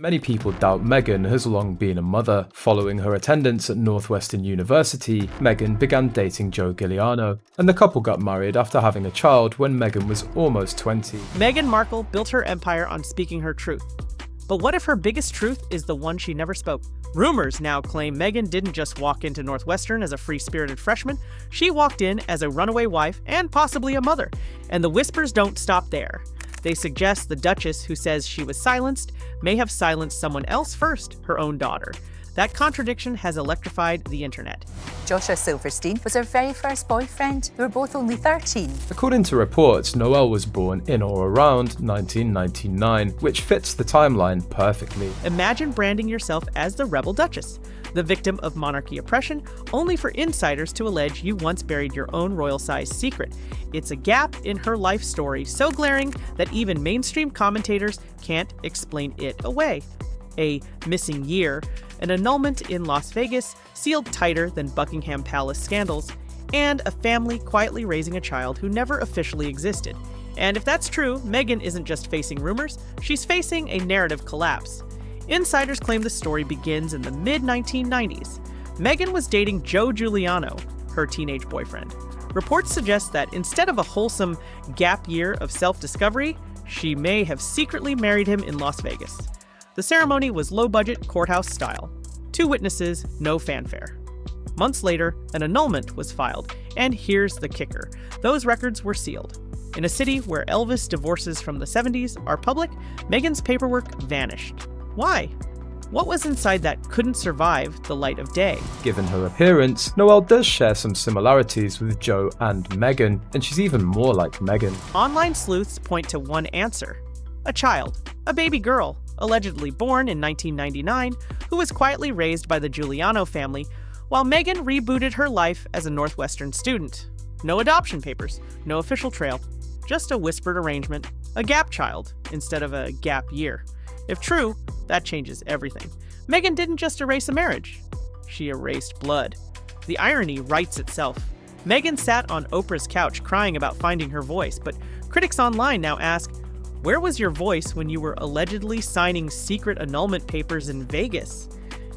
Many people doubt Meghan has long been a mother. Following her attendance at Northwestern University, Meghan began dating Joe Giuliano, and the couple got married after having a child when Meghan was almost 20. Meghan Markle built her empire on speaking her truth. But what if her biggest truth is the one she never spoke? Rumors now claim Meghan didn't just walk into Northwestern as a free-spirited freshman, she walked in as a runaway wife and possibly a mother. And the whispers don't stop there. They suggest the Duchess, who says she was silenced, may have silenced someone else first, her own daughter. That contradiction has electrified the internet. Joshua Silverstein was her very first boyfriend. They were both only 13. According to reports, Noelle was born in or around 1999, which fits the timeline perfectly. Imagine branding yourself as the rebel Duchess, the victim of monarchy oppression, only for insiders to allege you once buried your own royal-sized secret. It's a gap in her life story so glaring that even mainstream commentators can't explain it away. A missing year, an annulment in Las Vegas sealed tighter than Buckingham Palace scandals, and a family quietly raising a child who never officially existed. And if that's true, Meghan isn't just facing rumors, she's facing a narrative collapse. Insiders claim the story begins in the mid-1990s. Meghan was dating Joe Giuliano, her teenage boyfriend. Reports suggest that instead of a wholesome gap year of self-discovery, she may have secretly married him in Las Vegas. The ceremony was low-budget courthouse style. 2 witnesses, no fanfare. Months later, an annulment was filed, and here's the kicker. Those records were sealed. In a city where Elvis divorces from the 70s are public, Meghan's paperwork vanished. Why? What was inside that couldn't survive the light of day? Given her appearance, Noelle does share some similarities with Joe and Meghan, and she's even more like Meghan. Online sleuths point to one answer. A child, a baby girl, allegedly born in 1999, who was quietly raised by the Giuliano family, while Meghan rebooted her life as a Northwestern student. No adoption papers, no official trail, just a whispered arrangement, a gap child instead of a gap year. If true, that changes everything. Meghan didn't just erase a marriage, she erased blood. The irony writes itself. Meghan sat on Oprah's couch crying about finding her voice, but critics online now ask, where was your voice when you were allegedly signing secret annulment papers in Vegas?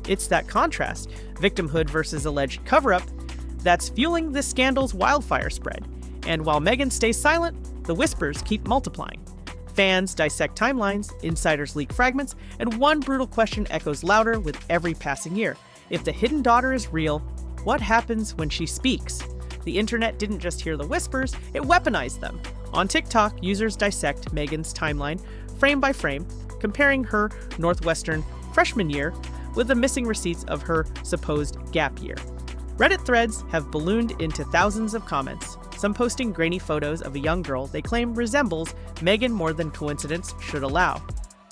It's that contrast, victimhood versus alleged cover-up, that's fueling the scandal's wildfire spread. And while Meghan stays silent, the whispers keep multiplying. Fans dissect timelines, insiders leak fragments, and one brutal question echoes louder with every passing year. If the hidden daughter is real, what happens when she speaks? The internet didn't just hear the whispers, it weaponized them. On TikTok, users dissect Meghan's timeline frame by frame, comparing her Northwestern freshman year with the missing receipts of her supposed gap year. Reddit threads have ballooned into thousands of comments, some posting grainy photos of a young girl they claim resembles Meghan more than coincidence should allow.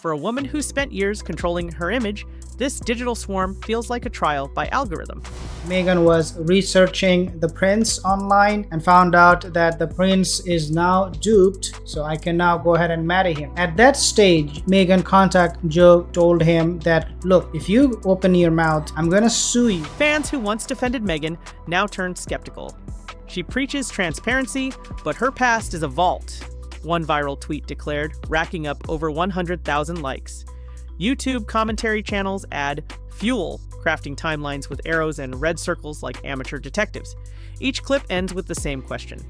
For a woman who spent years controlling her image, this digital swarm feels like a trial by algorithm. Meghan was researching the prince online and found out that the prince is now duped, so I can now go ahead and marry him. At that stage, Meghan contacted Joe, told him that, look, if you open your mouth, I'm gonna sue you. Fans who once defended Meghan now turn skeptical. She preaches transparency, but her past is a vault, one viral tweet declared, racking up over 100,000 likes. YouTube commentary channels add fuel, crafting timelines with arrows and red circles like amateur detectives. Each clip ends with the same question.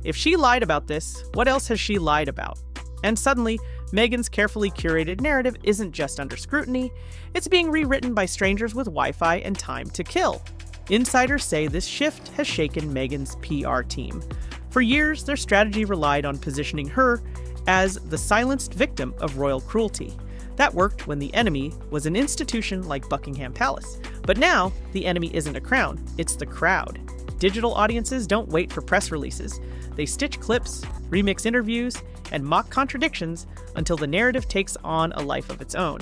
If she lied about this, what else has she lied about? And suddenly, Meghan's carefully curated narrative isn't just under scrutiny, it's being rewritten by strangers with Wi-Fi and time to kill. Insiders say this shift has shaken Meghan's PR team. For years, their strategy relied on positioning her as the silenced victim of royal cruelty. That worked when the enemy was an institution like Buckingham Palace. But now, the enemy isn't a crown, it's the crowd. Digital audiences don't wait for press releases. They stitch clips, remix interviews, and mock contradictions until the narrative takes on a life of its own.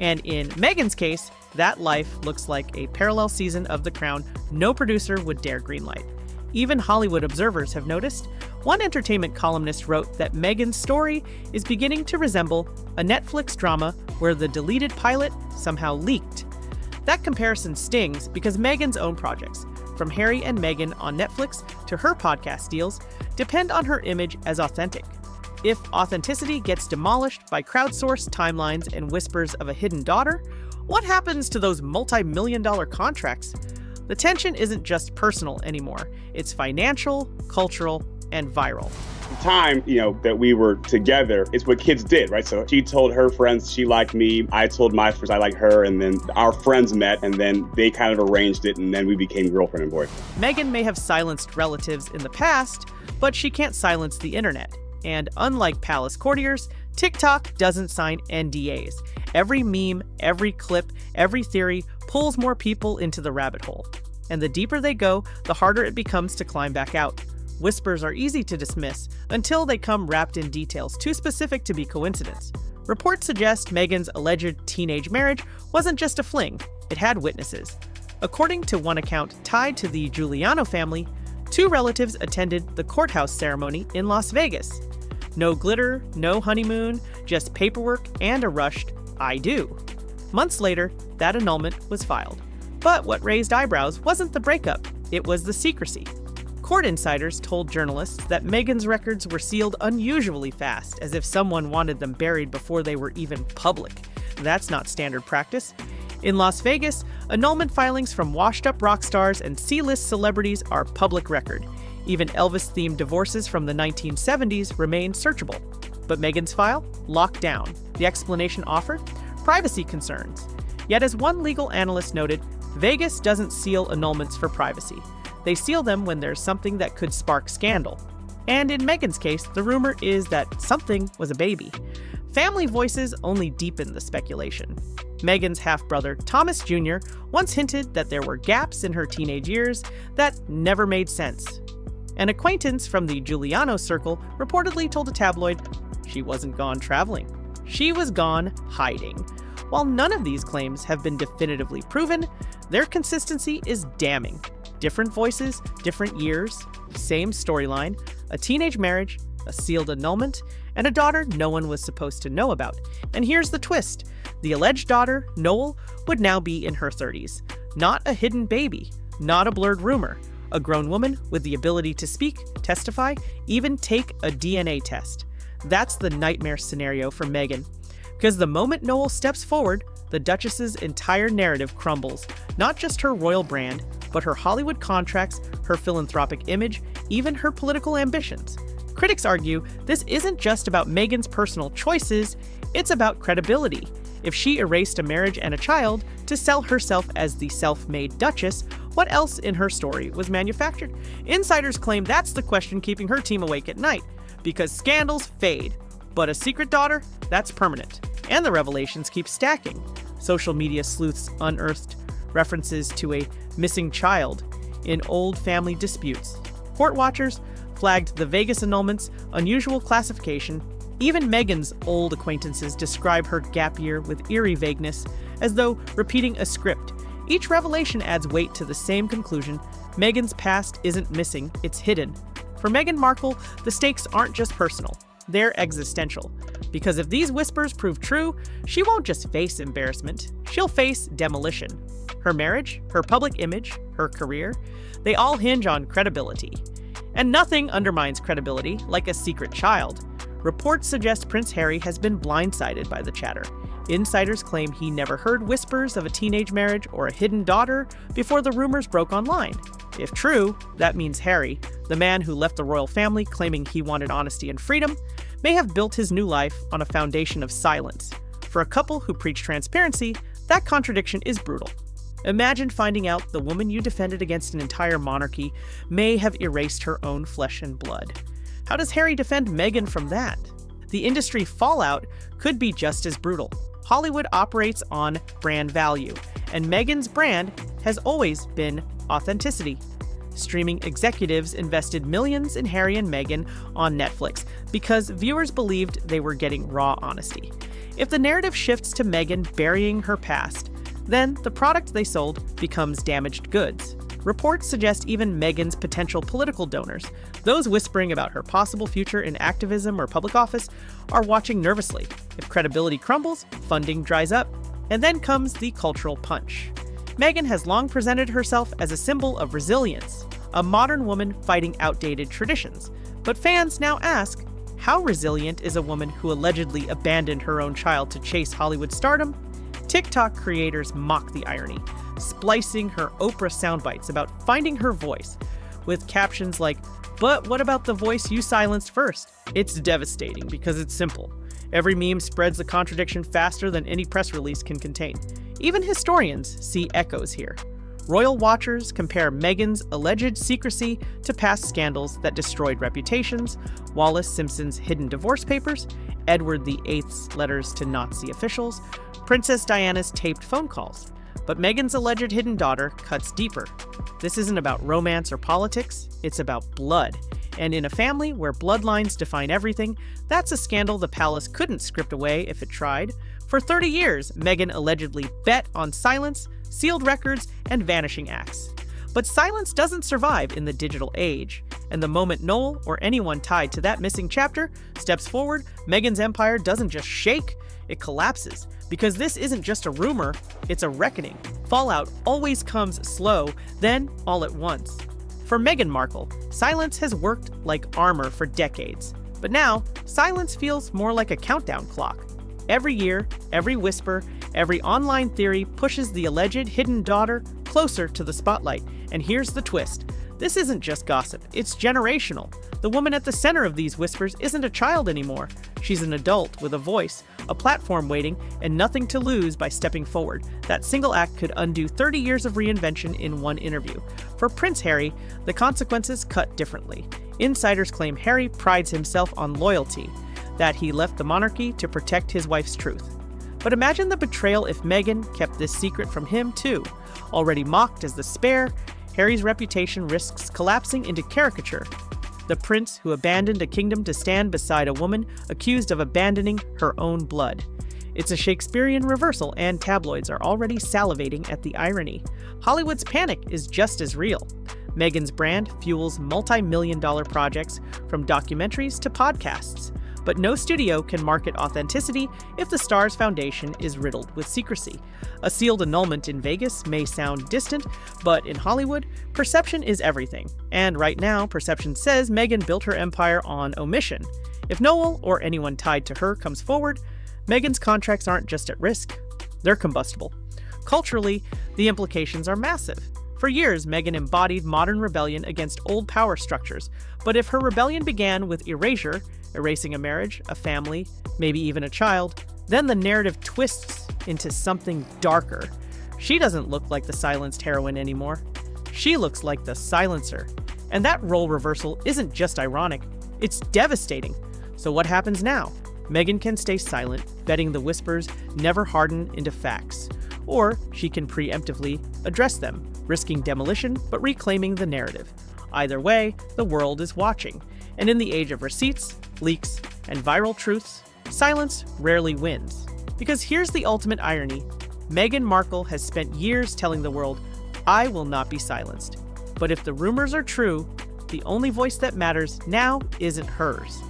And in Meghan's case, that life looks like a parallel season of The Crown no producer would dare greenlight. Even Hollywood observers have noticed. One entertainment columnist wrote that Meghan's story is beginning to resemble a Netflix drama where the deleted pilot somehow leaked. That comparison stings because Meghan's own projects, from Harry and Meghan on Netflix to her podcast deals, depend on her image as authentic. If authenticity gets demolished by crowdsourced timelines and whispers of a hidden daughter, what happens to those multi-million-dollar contracts? The tension isn't just personal anymore. It's financial, cultural, and viral. Time, that we were together is what kids did, right? So she told her friends she liked me, I told my friends I liked her, and then our friends met, and then they kind of arranged it, and then we became girlfriend and boyfriend. Meghan may have silenced relatives in the past, but she can't silence the internet. And unlike palace courtiers, TikTok doesn't sign NDAs. Every meme, every clip, every theory pulls more people into the rabbit hole. And the deeper they go, the harder it becomes to climb back out. Whispers are easy to dismiss until they come wrapped in details too specific to be coincidence. Reports suggest Meghan's alleged teenage marriage wasn't just a fling, it had witnesses. According to one account tied to the Giuliano family, 2 relatives attended the courthouse ceremony in Las Vegas. No glitter, no honeymoon, just paperwork and a rushed "I do." Months later, that annulment was filed. But what raised eyebrows wasn't the breakup, it was the secrecy. Court insiders told journalists that Meghan's records were sealed unusually fast, as if someone wanted them buried before they were even public. That's not standard practice. In Las Vegas, annulment filings from washed-up rock stars and C-list celebrities are public record. Even Elvis-themed divorces from the 1970s remain searchable. But Meghan's file? Locked down. The explanation offered? Privacy concerns. Yet as one legal analyst noted, Vegas doesn't seal annulments for privacy. They seal them when there's something that could spark scandal. And in Meghan's case, the rumor is that something was a baby. Family voices only deepen the speculation. Meghan's half-brother, Thomas Jr., once hinted that there were gaps in her teenage years that never made sense. An acquaintance from the Giuliano circle reportedly told a tabloid she wasn't gone traveling. She was gone hiding. While none of these claims have been definitively proven, their consistency is damning. Different voices, different years, same storyline, a teenage marriage, a sealed annulment, and a daughter no one was supposed to know about. And here's the twist. The alleged daughter, Noel, would now be in her 30s. Not a hidden baby, not a blurred rumor. A grown woman with the ability to speak, testify, even take a DNA test. That's the nightmare scenario for Meghan. Because the moment Noel steps forward, the Duchess's entire narrative crumbles. Not just her royal brand, but her Hollywood contracts, her philanthropic image, even her political ambitions. Critics argue this isn't just about Meghan's personal choices, it's about credibility. If she erased a marriage and a child to sell herself as the self-made Duchess, what else in her story was manufactured? Insiders claim that's the question keeping her team awake at night, because scandals fade, but a secret daughter, that's permanent. And the revelations keep stacking. Social media sleuths unearthed references to a missing child in old family disputes. Court watchers flagged the Vegas annulment's unusual classification. Even Meghan's old acquaintances describe her gap year with eerie vagueness, as though repeating a script. Each revelation adds weight to the same conclusion: Meghan's past isn't missing, it's hidden. For Meghan Markle, the stakes aren't just personal, they're existential. Because if these whispers prove true, she won't just face embarrassment, she'll face demolition. Her marriage, her public image, her career, they all hinge on credibility. And nothing undermines credibility like a secret child. Reports suggest Prince Harry has been blindsided by the chatter. Insiders claim he never heard whispers of a teenage marriage or a hidden daughter before the rumors broke online. If true, that means Harry, the man who left the royal family claiming he wanted honesty and freedom, may have built his new life on a foundation of silence. For a couple who preach transparency, that contradiction is brutal. Imagine finding out the woman you defended against an entire monarchy may have erased her own flesh and blood. How does Harry defend Meghan from that? The industry fallout could be just as brutal. Hollywood operates on brand value, and Meghan's brand has always been authenticity. Streaming executives invested millions in Harry and Meghan on Netflix because viewers believed they were getting raw honesty. If the narrative shifts to Meghan burying her past, then the product they sold becomes damaged goods. Reports suggest even Meghan's potential political donors, those whispering about her possible future in activism or public office, are watching nervously. If credibility crumbles, funding dries up, and then comes the cultural punch. Meghan has long presented herself as a symbol of resilience, a modern woman fighting outdated traditions. But fans now ask, How resilient is a woman who allegedly abandoned her own child to chase Hollywood stardom? TikTok creators mock the irony, splicing her Oprah soundbites about finding her voice with captions like, "But what about the voice you silenced first?" It's devastating because it's simple. Every meme spreads a contradiction faster than any press release can contain. Even historians see echoes here. Royal watchers compare Meghan's alleged secrecy to past scandals that destroyed reputations, Wallis Simpson's hidden divorce papers, Edward VIII's letters to Nazi officials, Princess Diana's taped phone calls. But Meghan's alleged hidden daughter cuts deeper. This isn't about romance or politics, it's about blood. And in a family where bloodlines define everything, that's a scandal the palace couldn't script away if it tried. For 30 years, Meghan allegedly bet on silence, sealed records, and vanishing acts. But silence doesn't survive in the digital age, and the moment Noel or anyone tied to that missing chapter steps forward, Meghan's empire doesn't just shake, it collapses. Because this isn't just a rumor, it's a reckoning. Fallout always comes slow, then all at once. For Meghan Markle, silence has worked like armor for decades. But now, silence feels more like a countdown clock. Every year, every whisper, every online theory pushes the alleged hidden daughter closer to the spotlight. And here's the twist. This isn't just gossip, it's generational. The woman at the center of these whispers isn't a child anymore. She's an adult with a voice, a platform waiting, and nothing to lose by stepping forward. That single act could undo 30 years of reinvention in one interview. For Prince Harry, the consequences cut differently. Insiders claim Harry prides himself on loyalty, that he left the monarchy to protect his wife's truth. But imagine the betrayal if Meghan kept this secret from him too. Already mocked as the spare, Harry's reputation risks collapsing into caricature. The prince who abandoned a kingdom to stand beside a woman accused of abandoning her own blood. It's a Shakespearean reversal, and tabloids are already salivating at the irony. Hollywood's panic is just as real. Meghan's brand fuels multi-million-dollar projects, from documentaries to podcasts. But no studio can market authenticity if the star's foundation is riddled with secrecy. A sealed annulment in Vegas may sound distant, but in Hollywood, perception is everything. And right now, perception says Meghan built her empire on omission. If Noel or anyone tied to her comes forward, Meghan's contracts aren't just at risk, they're combustible. Culturally, the implications are massive. For years, Meghan embodied modern rebellion against old power structures. But if her rebellion began with erasure, erasing a marriage, a family, maybe even a child, then the narrative twists into something darker. She doesn't look like the silenced heroine anymore. She looks like the silencer. And that role reversal isn't just ironic, it's devastating. So what happens now? Meghan can stay silent, betting the whispers never harden into facts. Or she can preemptively address them, risking demolition but reclaiming the narrative. Either way, the world is watching. And in the age of receipts, leaks, and viral truths, silence rarely wins. Because here's the ultimate irony. Meghan Markle has spent years telling the world, "I will not be silenced." But if the rumors are true, the only voice that matters now isn't hers.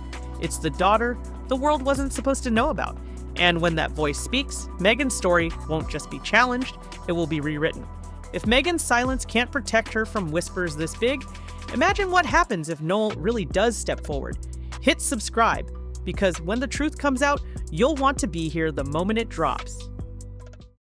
It's the daughter the world wasn't supposed to know about. And when that voice speaks, Meghan's story won't just be challenged, it will be rewritten. If Meghan's silence can't protect her from whispers this big, imagine what happens if Noel really does step forward. Hit subscribe, because when the truth comes out, you'll want to be here the moment it drops.